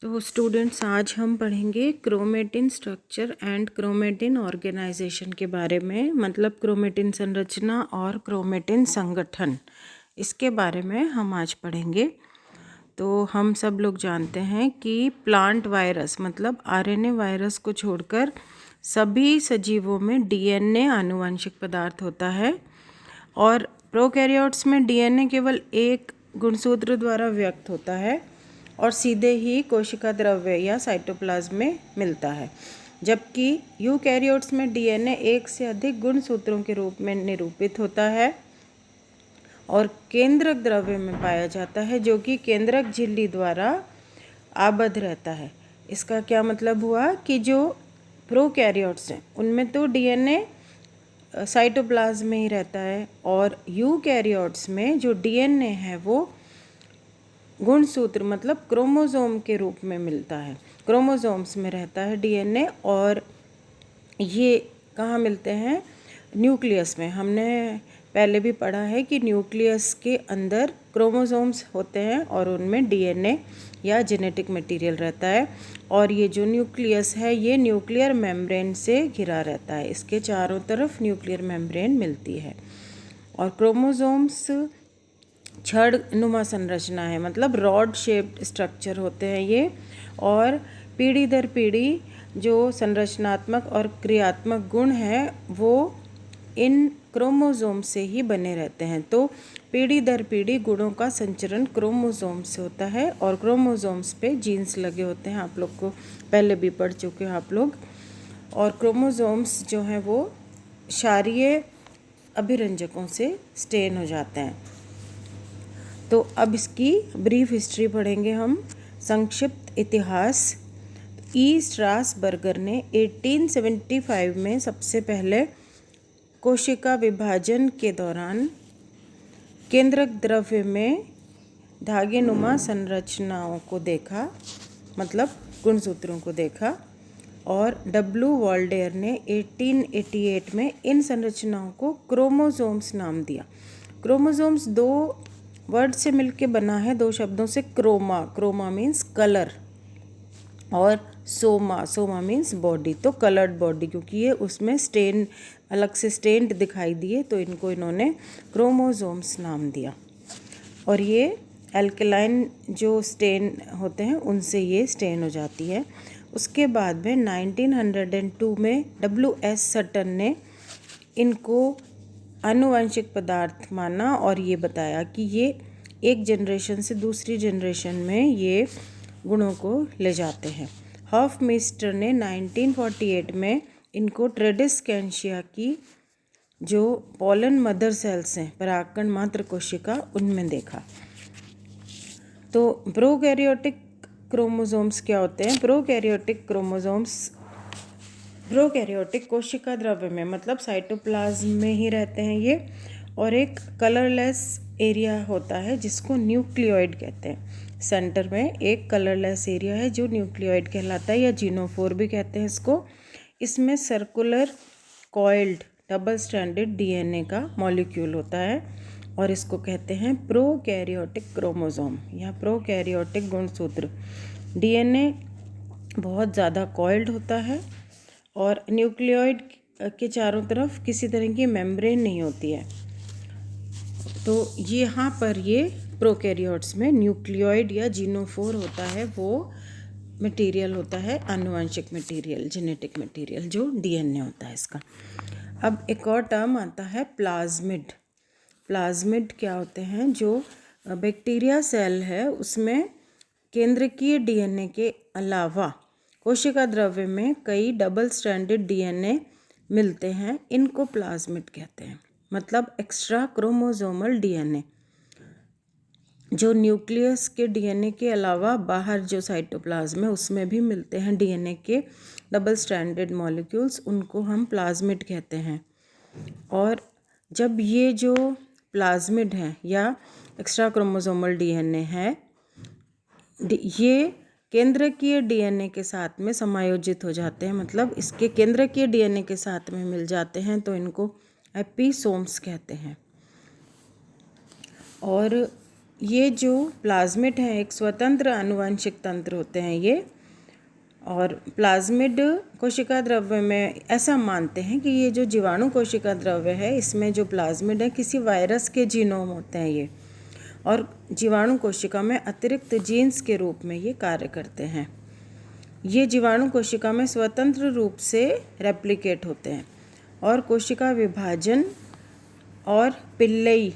तो स्टूडेंट्स, आज हम पढ़ेंगे chromatin structure and chromatin organization के बारे में। मतलब क्रोमेटिन संरचना और क्रोमेटिन संगठन, इसके बारे में हम आज पढ़ेंगे। तो हम सब लोग जानते हैं कि प्लांट वायरस मतलब आरएनए वायरस को छोड़कर सभी सजीवों में डीएनए आनुवंशिक पदार्थ होता है, और प्रोकैरियोट्स में डीएनए केवल एक गुणसूत्र द्वारा व्यक्त होता है और सीधे ही कोशिका द्रव्य या साइटोप्लाज्म में मिलता है, जबकि यूकैरियोट्स में डीएनए एक से अधिक गुणसूत्रों के रूप में निरूपित होता है और केंद्रक द्रव्य में पाया जाता है, जो कि केंद्रक झिल्ली द्वारा आबद्ध रहता है। इसका क्या मतलब हुआ कि जो प्रोकैरियोट्स हैं उनमें तो डीएनए साइटोप्लाज्म में ही रहता है, और यूकैरियोट्स में जो डीएनए है वो गुणसूत्र मतलब क्रोमोसोम के रूप में मिलता है, क्रोमोसोम्स में रहता है डीएनए। और ये कहाँ मिलते हैं? न्यूक्लियस में। हमने पहले भी पढ़ा है कि न्यूक्लियस के अंदर क्रोमोसोम्स होते हैं और उनमें डीएनए या जेनेटिक मटेरियल रहता है, और ये जो न्यूक्लियस है ये न्यूक्लियर मेम्ब्रेन से घिरा रहता है, इसके चारों तरफ न्यूक्लियर मेम्ब्रेन मिलती है। और क्रोमोसोम्स छड़ नुमा संरचना है, मतलब रॉड शेप्ड स्ट्रक्चर होते हैं ये, और पीढ़ी दर पीढ़ी जो संरचनात्मक और क्रियात्मक गुण हैं वो इन क्रोमोसोम से ही बने रहते हैं। तो पीढ़ी दर पीढ़ी गुणों का संचरण क्रोमोसोम से होता है, और क्रोमोसोम्स पे जीन्स लगे होते हैं, आप लोग को पहले भी पढ़ चुके हैं आप लोग। और क्रोमोसोम्स जो हैं वो क्षारीय अभिरंजकों से स्टेन हो जाते हैं। तो अब इसकी ब्रीफ हिस्ट्री पढ़ेंगे हम, संक्षिप्त इतिहास। ई स्ट्रासबर्गर ने 1875 में सबसे पहले कोशिका विभाजन के दौरान केंद्रक द्रव्य में धागेनुमा संरचनाओं को देखा, मतलब गुणसूत्रों को देखा, और डब्ल्यू वॉल्डेयर ने 1888 में इन संरचनाओं को क्रोमोसोम्स नाम दिया। क्रोमोसोम्स दो वर्ड से मिलके बना है, दो शब्दों से। क्रोमा मीन्स कलर, और सोमा मीन्स बॉडी। तो कलर्ड बॉडी, क्योंकि ये उसमें स्टेन अलग से स्टेन्ड दिखाई दिए तो इनको इन्होंने क्रोमोसोम्स नाम दिया। और ये एल्कलाइन जो स्टेन होते हैं उनसे ये स्टेन हो जाती है। उसके बाद में 1902 में W.S. सटन ने इनको आनुवंशिक पदार्थ माना और ये बताया कि ये एक जनरेशन से दूसरी जनरेशन में ये गुणों को ले जाते हैं। हॉफमेस्टर ने 1948 में इनको ट्रेडिस्कैंशिया की जो पोलन मदर सेल्स हैं, परागकण मात्र कोशिका, उनमें देखा। तो प्रोकैरियोटिक क्रोमोसोम्स क्या होते हैं? प्रोकैरियोटिक क्रोमोसोम्स प्रोकैरियोटिक कोशिका द्रव्य में मतलब साइटोप्लाज्म में ही रहते हैं ये, और एक कलरलेस एरिया होता है जिसको न्यूक्लियोइड कहते हैं। सेंटर में एक कलरलेस एरिया है जो न्यूक्लियोइड कहलाता है, या जीनोफोर भी कहते हैं इसको। इसमें circular coiled double stranded DNA का मॉलिक्यूल होता है, और इसको कहते हैं प्रोकैरियोटिक क्रोमोसोम या प्रोकैरियोटिक गुणसूत्र। डीएनए बहुत ज़्यादा कॉइल्ड होता है, और न्यूक्लियोइड के चारों तरफ किसी तरह की मेम्ब्रेन नहीं होती है। तो यहाँ पर ये प्रोकैरियोट्स में न्यूक्लियोइड या जीनोफोर होता है, वो मटेरियल होता है, आनुवंशिक मटेरियल, जेनेटिक मटेरियल, जो डीएनए होता है इसका। अब एक और टर्म आता है प्लाज्मिड। प्लाज्मिड क्या होते हैं? जो बैक्टीरिया सेल है उसमें केंद्रकीय डीएनए के अलावा कोशिका द्रव्य में कई डबल स्ट्रैंडेड डीएनए मिलते हैं, इनको प्लाज्मिड कहते हैं। मतलब एक्स्ट्रा क्रोमोसोमल डीएनए जो न्यूक्लियस के डीएनए के अलावा बाहर जो साइटोप्लाज्म है उसमें भी मिलते हैं डीएनए के डबल स्ट्रैंडेड मॉलिक्यूल्स, उनको हम प्लाज्मिड कहते हैं। और जब ये जो प्लाज्मिड है या एक्स्ट्रा क्रोमोसोमल डीएनए है, ये केंद्रकीय डीएनए के साथ में समायोजित हो जाते हैं, मतलब इसके केंद्रकीय डीएनए के साथ में मिल जाते हैं, तो इनको एपिसोम्स कहते हैं। और ये जो प्लाज्मिड हैं एक स्वतंत्र आनुवंशिक तंत्र होते हैं ये, और प्लाज्मिड कोशिका द्रव्य में ऐसा मानते हैं कि ये जो जीवाणु कोशिका द्रव्य है इसमें जो प्लाज्मिड है किसी वायरस के जीनोम होते हैं ये, और जीवाणु कोशिका में अतिरिक्त जीन्स के रूप में ये कार्य करते हैं। ये जीवाणु कोशिका में स्वतंत्र रूप से रेप्लिकेट होते हैं और कोशिका विभाजन और पिल्लई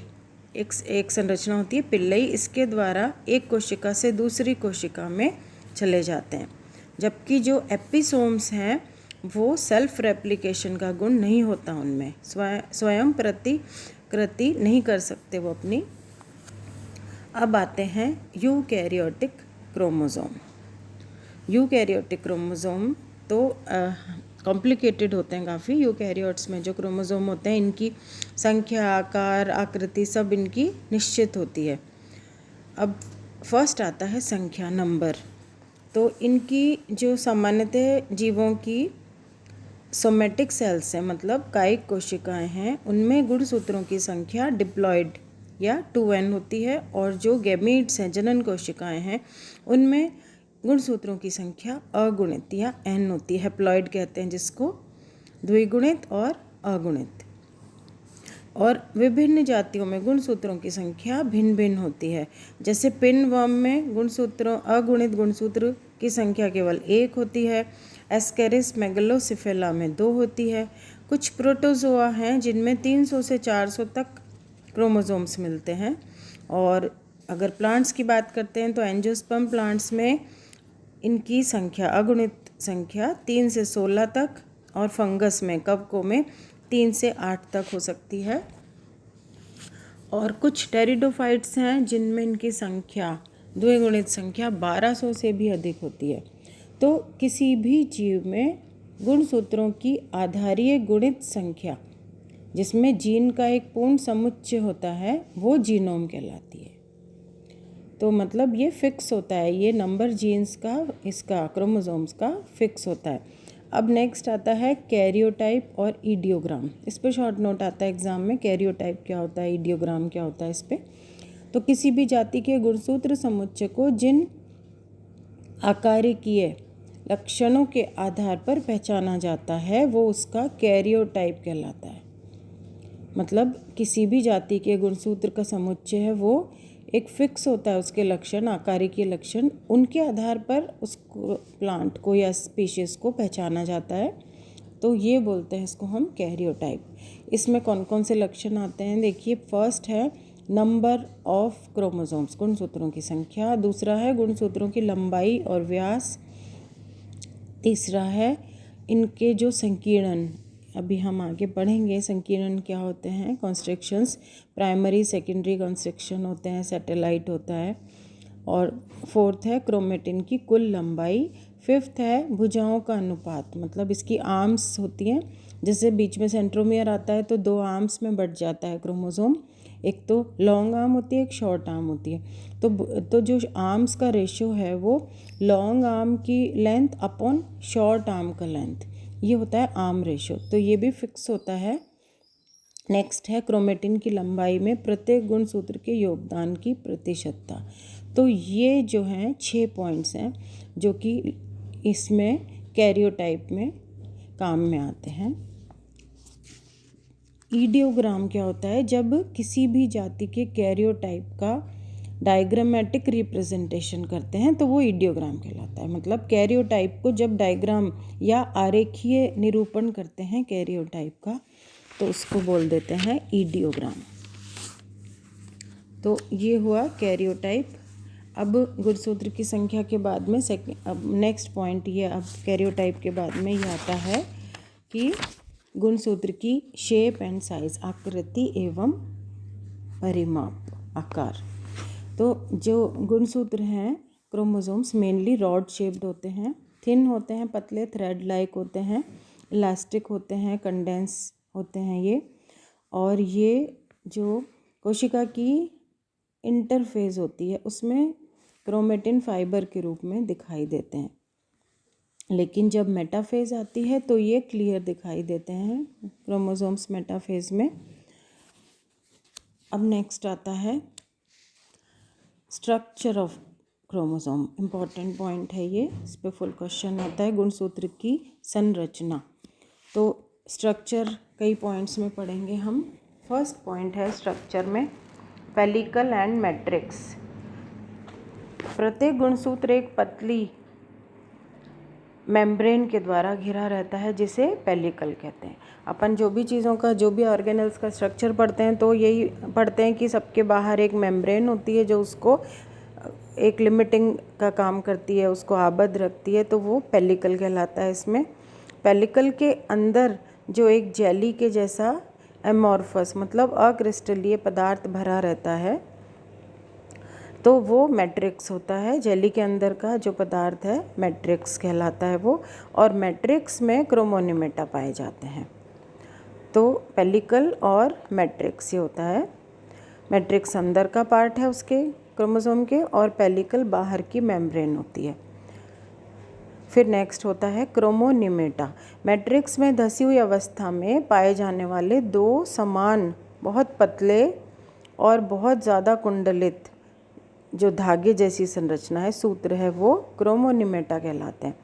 एक संरचना होती है पिल्लई, इसके द्वारा एक कोशिका से दूसरी कोशिका में चले जाते हैं। जबकि जो एपिसोम्स हैं वो सेल्फ रेप्लिकेशन का गुण नहीं होता उनमें, स्वयं प्रतिकृति नहीं कर सकते वो अपनी। अब आते हैं यूकैरियोटिक क्रोमोसोम। यूकैरियोटिक क्रोमोसोम तो कॉम्प्लिकेटेड होते हैं काफ़ी। यूकैरियोट्स में जो क्रोमोसोम होते हैं इनकी संख्या, आकार, आकृति सब इनकी निश्चित होती है। अब फर्स्ट आता है संख्या, नंबर। तो इनकी जो सामान्यतः जीवों की सोमेटिक सेल्स हैं, मतलब कायिक कोशिकाएं हैं, उनमें गुणसूत्रों की संख्या डिप्लॉयड या 2n होती है, और जो गैमीट्स हैं, जनन कोशिकाएं हैं, उनमें गुणसूत्रों की संख्या अगुणित या n होती है। हैप्लॉइड कहते हैं जिसको, द्विगुणित और अगुणित। और विभिन्न जातियों में गुणसूत्रों की संख्या भिन्न भिन्न होती है। जैसे पिनवर्म में अगुणित गुणसूत्र की संख्या केवल 1 होती है। एस्केरिस मेगलोसिफेला में 2 होती है। कुछ प्रोटोजोआ हैं जिनमें 300 से 400 तक क्रोमोसोम्स मिलते हैं। और अगर प्लांट्स की बात करते हैं तो एंजियोस्पर्म प्लांट्स में इनकी संख्या अगुणित संख्या 3 से 16 तक, और फंगस में, कवकों में 3 से 8 तक हो सकती है। और कुछ टेरिडोफाइट्स हैं जिनमें इनकी संख्या, द्विगुणित संख्या 1200 से भी अधिक होती है। तो किसी भी जीव में गुणसूत्रों की आधारीय गुणित संख्या, जिसमें जीन का एक पूर्ण समुच्चय होता है, वो जीनोम कहलाती है। तो मतलब ये फिक्स होता है, ये नंबर जीन्स का, इसका क्रोमोसोम्स का फिक्स होता है। अब नेक्स्ट आता है कैरियोटाइप और ईडियोग्राम। इस पे शॉर्ट नोट आता है एग्जाम में, कैरियोटाइप क्या होता है, ईडियोग्राम क्या होता है इस पे। तो किसी भी जाति के गुणसूत्र समुच्चय को जिन आकारिकीय लक्षणों के आधार पर पहचाना जाता है वो उसका कैरियोटाइप कहलाता है। मतलब किसी भी जाति के गुणसूत्र का समुच्चय है वो एक फिक्स होता है, उसके लक्षण, आकारिकीय लक्षण, उनके आधार पर उस प्लांट को या स्पीशीज़ को पहचाना जाता है। तो ये बोलते हैं इसको हम कैरियोटाइप। इसमें कौन कौन से लक्षण आते हैं देखिए। फर्स्ट है नंबर ऑफ क्रोमोसोम्स, गुणसूत्रों की संख्या। दूसरा है गुणसूत्रों की लंबाई और व्यास। तीसरा है इनके जो संकीर्ण, अभी हम आगे पढ़ेंगे संकीर्ण क्या होते हैं, कॉन्स्ट्रिक्शंस, प्राइमरी सेकेंडरी कॉन्स्ट्रिक्शन होते हैं, सैटेलाइट होता है। और फोर्थ है क्रोमेटिन की कुल लंबाई। फिफ्थ है भुजाओं का अनुपात, मतलब इसकी आर्म्स होती हैं, जैसे बीच में सेंट्रोमियर आता है तो 2 आर्म्स में बढ़ जाता है क्रोमोसोम, एक तो लॉन्ग आर्म होती है, एक शॉर्ट आर्म होती है। तो जो आर्म्स का रेशियो है वो लॉन्ग आर्म की लेंथ अपॉन शॉर्ट आर्म का लेंथ, ये होता है आर्म रेशियो। तो ये भी फिक्स होता है। नेक्स्ट है क्रोमेटिन की लंबाई में प्रत्येक गुणसूत्र के योगदान की प्रतिशतता। तो ये जो हैं 6 पॉइंट्स हैं जो कि इसमें कैरियोटाइप में काम में आते हैं। ईडियोग्राम क्या होता है, जब किसी भी जाति के कैरियोटाइप का डायग्रामेटिक रिप्रेजेंटेशन करते हैं तो वो ईडियोग्राम कहलाता है। मतलब कैरियोटाइप को जब डायग्राम या आरेखीय निरूपण करते हैं कैरियोटाइप का तो उसको बोल देते हैं ईडियोग्राम। तो ये हुआ कैरियोटाइप। अब गुणसूत्र की संख्या के बाद में अब नेक्स्ट पॉइंट ये, अब कैरियोटाइप के बाद में ये आता है कि गुणसूत्र की शेप एंड साइज, आकृति एवं परिमाप, आकार। तो जो गुणसूत्र हैं क्रोमोसोम्स मेनली रॉड शेप्ड होते हैं, थिन होते हैं, पतले थ्रेड लाइक होते हैं, इलास्टिक होते हैं, कंडेंस होते हैं ये। और ये जो कोशिका की इंटरफेज होती है उसमें क्रोमेटिन फाइबर के रूप में दिखाई देते हैं, लेकिन जब मेटाफेज आती है तो ये क्लियर दिखाई देते हैं क्रोमोसोम्स मेटाफेज में। अब नेक्स्ट आता है structure of chromosome important point है ये, इस पे फुल क्वेश्चन आता है। गुणसूत्र की संरचना, तो स्ट्रक्चर कई पॉइंट्स में पढ़ेंगे हम। फर्स्ट पॉइंट है स्ट्रक्चर में पेलिकल एंड मैट्रिक्स। प्रत्येक गुणसूत्र एक पतली मेम्ब्रेन के द्वारा घिरा रहता है जिसे पेलिकल कहते हैं। अपन जो भी चीज़ों का, जो भी ऑर्गेनल्स का स्ट्रक्चर पढ़ते हैं तो यही पढ़ते हैं कि सबके बाहर एक मेम्ब्रेन होती है जो उसको एक लिमिटिंग का काम करती है, उसको आबद्ध रखती है, तो वो पेलिकल कहलाता है। इसमें पेलिकल के अंदर जो एक जेली के जैसा एमॉर्फस मतलब अक्रिस्टलीय पदार्थ भरा रहता है तो वो मैट्रिक्स होता है। जेली के अंदर का जो पदार्थ है मैट्रिक्स कहलाता है वो, और मैट्रिक्स में क्रोमोनिमेटा पाए जाते हैं। तो पेलिकल और मैट्रिक्स ये होता है। मैट्रिक्स अंदर का पार्ट है उसके क्रोमोसोम के, और पेलिकल बाहर की मेम्ब्रेन होती है। फिर नेक्स्ट होता है क्रोमोनिमेटा। मैट्रिक्स में धसी हुई अवस्था में पाए जाने वाले दो समान बहुत पतले और बहुत ज़्यादा कुंडलित जो धागे जैसी संरचना है, सूत्र है, वो क्रोमोनिमेटा कहलाते हैं।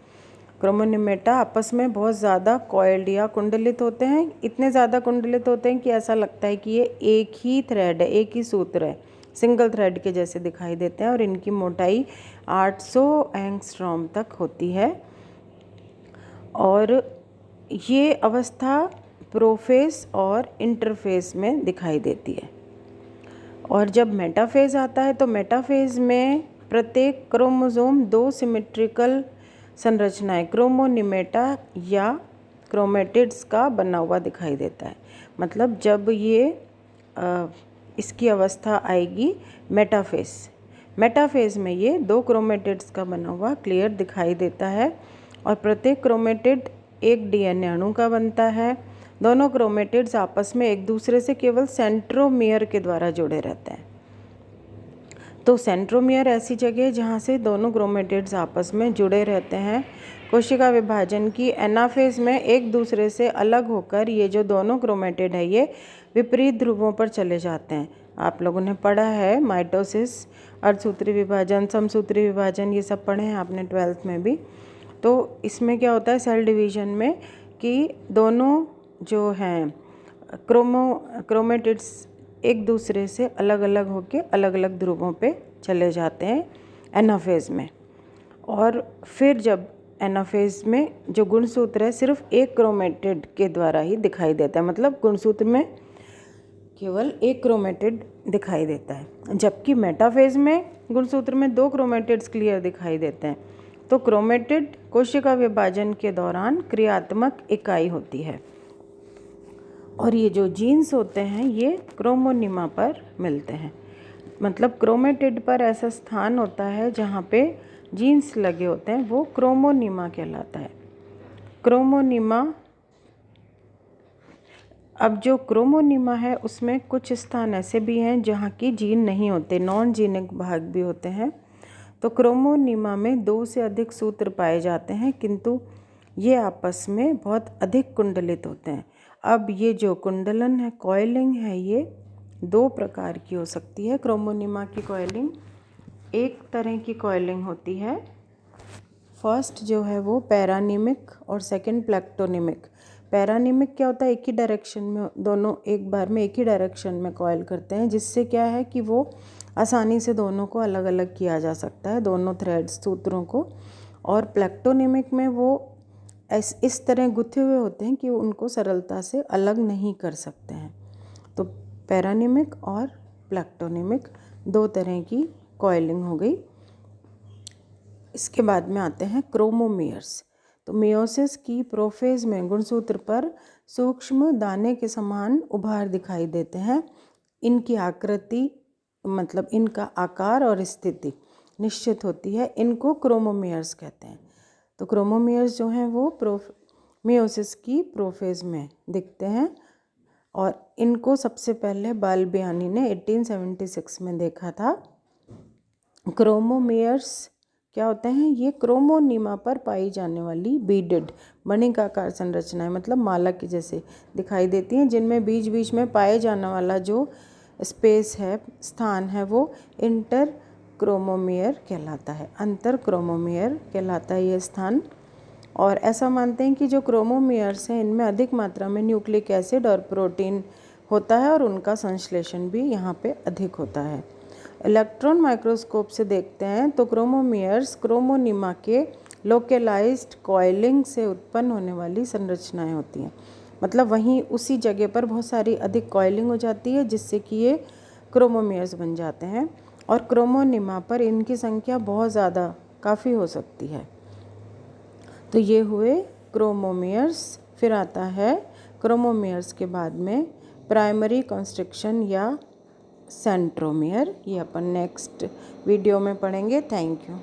क्रोमोनिमेटा आपस में बहुत ज़्यादा कॉइल्ड या कुंडलित होते हैं। इतने ज़्यादा कुंडलित होते हैं कि ऐसा लगता है कि ये एक ही थ्रेड है, एक ही सूत्र है, सिंगल थ्रेड के जैसे दिखाई देते हैं। और इनकी मोटाई 800 एंगस्ट्रॉम तक होती है। और ये अवस्था प्रोफेज और इंटरफेज में दिखाई देती है। और जब मेटाफेज आता है तो मेटाफेज में प्रत्येक क्रोमोसोम दो सिमेट्रिकल संरचनाएं क्रोमोनिमेटा या क्रोमेटिड्स का बना हुआ दिखाई देता है। मतलब जब ये इसकी अवस्था आएगी मेटाफेज में ये दो क्रोमेटिड्स का बना हुआ क्लियर दिखाई देता है। और प्रत्येक क्रोमेटिड एक डीएनए अणु का बनता है। दोनों क्रोमेटिड्स आपस में एक दूसरे से केवल सेंट्रोमियर के द्वारा जुड़े रहते हैं। तो सेंट्रोमियर ऐसी जगह है जहाँ से दोनों क्रोमेटिड्स आपस में जुड़े रहते हैं। कोशिका विभाजन की एनाफेज में एक दूसरे से अलग होकर ये जो दोनों क्रोमेटिड है ये विपरीत ध्रुवों पर चले जाते हैं। आप लोगों ने पढ़ा है माइटोसिस, अर्धसूत्री विभाजन, समसूत्री विभाजन, ये सब पढ़े हैं आपने 12th में भी। तो इसमें क्या होता है सेल डिवीजन में कि दोनों जो हैं क्रोमेटिड्स एक दूसरे से अलग अलग होकर अलग अलग ध्रुवों पे चले जाते हैं एनाफेज में। और फिर जब एनाफेज में जो गुणसूत्र है सिर्फ एक क्रोमेटिड के द्वारा ही दिखाई देता है, मतलब गुणसूत्र में केवल एक क्रोमेटिड दिखाई देता है। जबकि मेटाफेज में गुणसूत्र में दो क्रोमेटिड्स क्लियर दिखाई देते हैं। तो क्रोमेटिड कोशिका विभाजन के दौरान क्रियात्मक इकाई होती है। और ये जो जीन्स होते हैं ये क्रोमोनिमा पर मिलते हैं। मतलब क्रोमेटिड पर ऐसा स्थान होता है जहाँ पे जीन्स लगे होते हैं, वो क्रोमोनिमा कहलाता है। क्रोमोनिमा, अब जो क्रोमोनिमा है उसमें कुछ स्थान ऐसे भी हैं जहाँ की जीन नहीं होते, नॉन जीनिक भाग भी होते हैं। तो क्रोमोनिमा में 2 से अधिक सूत्र पाए जाते हैं, किंतु ये आपस में बहुत अधिक कुंडलित होते हैं। अब ये जो कुंडलन है, कॉइलिंग है, ये 2 प्रकार की हो सकती है। क्रोमोनिमा की कॉइलिंग एक तरह की कॉइलिंग होती है। फर्स्ट जो है वो पैरानिमिक और सेकंड प्लेक्टोनिमिक। पैरानिमिक क्या होता है, एक ही डायरेक्शन में, दोनों एक बार में एक ही डायरेक्शन में कॉइल करते हैं, जिससे क्या है कि वो आसानी से दोनों को अलग अलग किया जा सकता है, दोनों थ्रेड्स सूत्रों को। और प्लेक्टोनिमिक में वो इस तरह गुथे हुए होते हैं कि उनको सरलता से अलग नहीं कर सकते हैं। तो पैरानिमिक और प्लेक्टोनिमिक 2 तरह की कॉइलिंग हो गई। इसके बाद में आते हैं क्रोमोमियर्स। तो मियोसिस की प्रोफेज में गुणसूत्र पर सूक्ष्म दाने के समान उभार दिखाई देते हैं। इनकी आकृति मतलब इनका आकार और स्थिति निश्चित होती है। इनको क्रोमोमियर्स कहते हैं। तो क्रोमोमियर्स जो हैं वो मियोसिस की प्रोफेज में दिखते हैं। और इनको सबसे पहले बाल्बियानी ने 1876 में देखा था। क्रोमोमियर्स क्या होते हैं, ये क्रोमोनिमा पर पाई जाने वाली बीडेड मणिकाकार संरचनाएं, मतलब माला के जैसे दिखाई देती हैं, जिनमें बीच बीच में पाए जाने वाला जो स्पेस है, स्थान है, वो क्रोमोमियर कहलाता है, अंतर क्रोमोमियर कहलाता है ये स्थान। और ऐसा मानते हैं कि जो क्रोमोमियर्स हैं इनमें अधिक मात्रा में न्यूक्लिक एसिड और प्रोटीन होता है और उनका संश्लेषण भी यहाँ पे अधिक होता है। इलेक्ट्रॉन माइक्रोस्कोप से देखते हैं तो क्रोमोमियर्स क्रोमोनिमा के लोकेलाइज्ड कॉइलिंग से उत्पन्न होने वाली संरचनाएं होती हैं। मतलब वहीं उसी जगह पर बहुत सारी अधिक कॉइलिंग हो जाती है जिससे कि ये क्रोमोमियर्स बन जाते हैं, और क्रोमोनिमा पर इनकी संख्या बहुत ज़्यादा काफ़ी हो सकती है। तो ये हुए क्रोमोमियर्स। फिर आता है क्रोमोमियर्स के बाद में प्राइमरी कंस्ट्रक्शन या सेंट्रोमियर। ये अपन नेक्स्ट वीडियो में पढ़ेंगे। Thank you.